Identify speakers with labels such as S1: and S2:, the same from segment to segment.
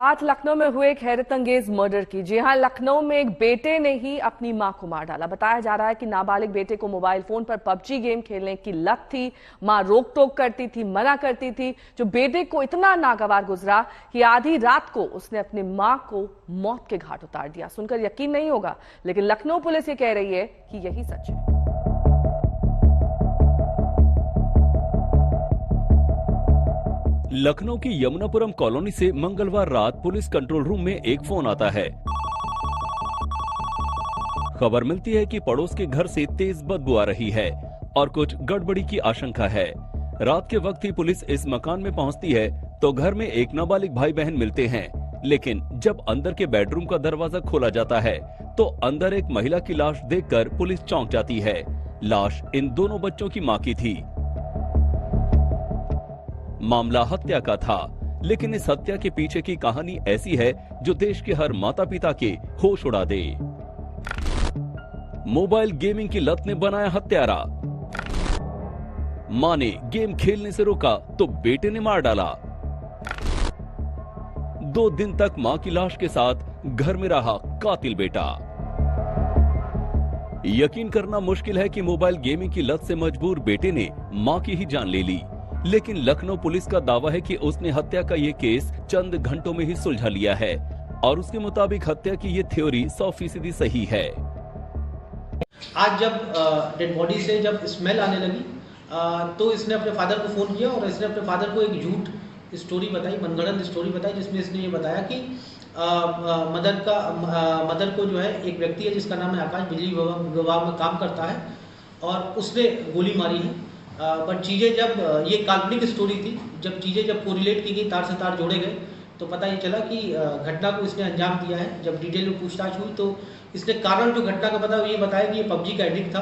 S1: आज लखनऊ में हुए एक हैरत अंगेज मर्डर की। जी हां, लखनऊ में एक बेटे ने ही अपनी मां को मार डाला। बताया जा रहा है कि नाबालिग बेटे को मोबाइल फोन पर पबजी गेम खेलने की लत थी। मां रोक टोक करती थी, मना करती थी, जो बेटे को इतना नागवार गुजरा कि आधी रात को उसने अपनी मां को मौत के घाट उतार दिया। सुनकर यकीन नहीं होगा, लेकिन लखनऊ पुलिस ये कह रही है कि यही सच है।
S2: लखनऊ की यमुनापुरम कॉलोनी से मंगलवार रात पुलिस कंट्रोल रूम में एक फोन आता है। खबर मिलती है कि पड़ोस के घर से तेज बदबू आ रही है और कुछ गड़बड़ी की आशंका है। रात के वक्त ही पुलिस इस मकान में पहुंचती है तो घर में एक नाबालिग भाई बहन मिलते हैं, लेकिन जब अंदर के बेडरूम का दरवाजा खोला जाता है तो अंदर एक महिला की लाश देखकर पुलिस चौंक जाती है। लाश इन दोनों बच्चों की मां की थी। मामला हत्या का था, लेकिन इस हत्या के पीछे की कहानी ऐसी है जो देश के हर माता पिता के होश उड़ा दे। मोबाइल गेमिंग की लत ने बनाया हत्यारा। मां ने गेम खेलने से रोका तो बेटे ने मार डाला। 2 दिन तक मां की लाश के साथ घर में रहा कातिल बेटा। यकीन करना मुश्किल है कि मोबाइल गेमिंग की लत से मजबूर बेटे ने मां की ही जान ले ली, लेकिन लखनऊ पुलिस का दावा है कि उसने हत्या का ये केस चंद घंटों में ही सुलझा लिया है और उसके मुताबिक हत्या की ये थ्योरी 100% सही है।
S3: आज जब डेड बॉडी से जब स्मेल आने लगी तो इसने अपने फादर को फोन किया और इसने अपने फादर को एक झूठ स्टोरी बताई, मनगढ़ंत स्टोरी बताई, जिसमें इसने ये बताया कि मदर को जो है एक व्यक्ति है जिसका नाम है आकाश, बिजली विभाग में काम करता है और उसने गोली मारी है। बट चीज़ें जब ये काल्पनिक स्टोरी थी, जब चीज़ें जब कोरिलेट की गई, तार से तार जोड़े गए तो पता ये चला कि घटना को इसने अंजाम दिया है। जब डिटेल में पूछताछ हुई तो इसने कारण जो घटना का पता ये बताया कि ये पबजी का एडिक्ट था,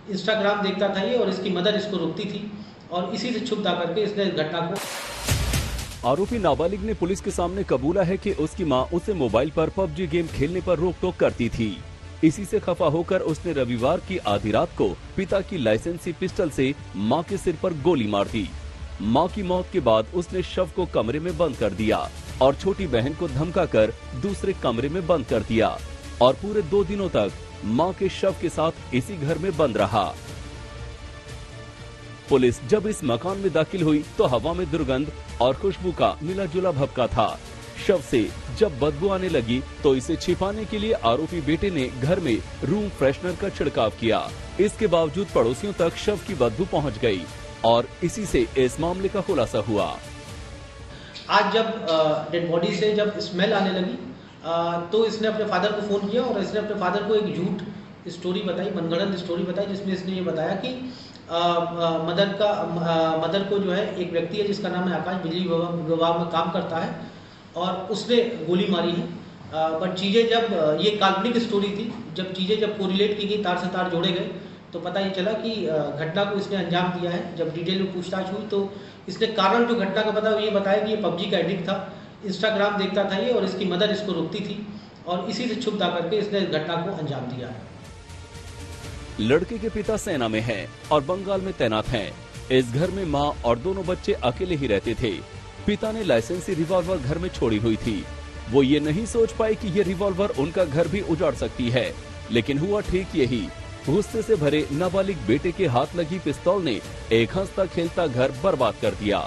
S3: इंस्टाग्राम देखता था ये और इसकी मदर इसको रोकती थी और इसी से छुप कर के इसने इस घटना को।
S2: आरोपी नाबालिग ने पुलिस के सामने कबूला है कि उसकी मां उसे मोबाइल पर पबजी गेम खेलने पर रोक टोक करती थी। इसी से खफा होकर उसने रविवार की आधी रात को पिता की लाइसेंसी पिस्टल से मां के सिर पर गोली मार दी। मां की मौत के बाद उसने शव को कमरे में बंद कर दिया और छोटी बहन को धमकाकर दूसरे कमरे में बंद कर दिया और पूरे 2 दिनों तक मां के शव के साथ इसी घर में बंद रहा। पुलिस जब इस मकान में दाखिल हुई तो हवा में दुर्गंध और खुशबू का मिला जुला भभका था। शव से जब बदबू आने लगी तो इसे छिपाने के लिए आरोपी बेटे ने घर में रूम फ्रेशनर का छिड़काव किया। इसके बावजूद पड़ोसियों तक शव की बदबू पहुंच गई और इसी से इस मामले का खुलासा हुआ।
S3: आज जब डेड बॉडी से जब स्मेल आने लगी तो इसने अपने फादर को फोन किया और इसने अपने फादर को एक झूठ स्टोरी बताई, मनगढ़ंत स्टोरी बताई, जिसमें इसने ये बताया कि मदर को जो है एक व्यक्ति है जिसका नाम है आकाश, बिजली विभाग में काम करता है और उसने गोली मारी है। बट चीज़ें जब ये काल्पनिक स्टोरी थी, जब चीज़ें जब कोरिलेट की गई, तार से तार जोड़े गए तो पता ये चला कि घटना को इसने अंजाम दिया है। जब डिटेल में पूछताछ हुई तो इसने कारण जो घटना का पता ये बताया कि ये पबजी का एडिक्ट था, इंस्टाग्राम देखता था ये और इसकी मदर इसको रोकती थी और इसी से छुप करके इसने इस घटना को अंजाम दिया है।
S2: लड़के के पिता सेना में हैं और बंगाल में तैनात हैं। इस घर में मां और दोनों बच्चे अकेले ही रहते थे। पिता ने लाइसेंसी रिवॉल्वर घर में छोड़ी हुई थी। वो ये नहीं सोच पाए कि ये रिवॉल्वर उनका घर भी उजाड़ सकती है, लेकिन हुआ ठीक यही। गुस्से से भरे नाबालिग बेटे के हाथ लगी पिस्तौल ने एक हंसता खेलता घर बर्बाद कर दिया।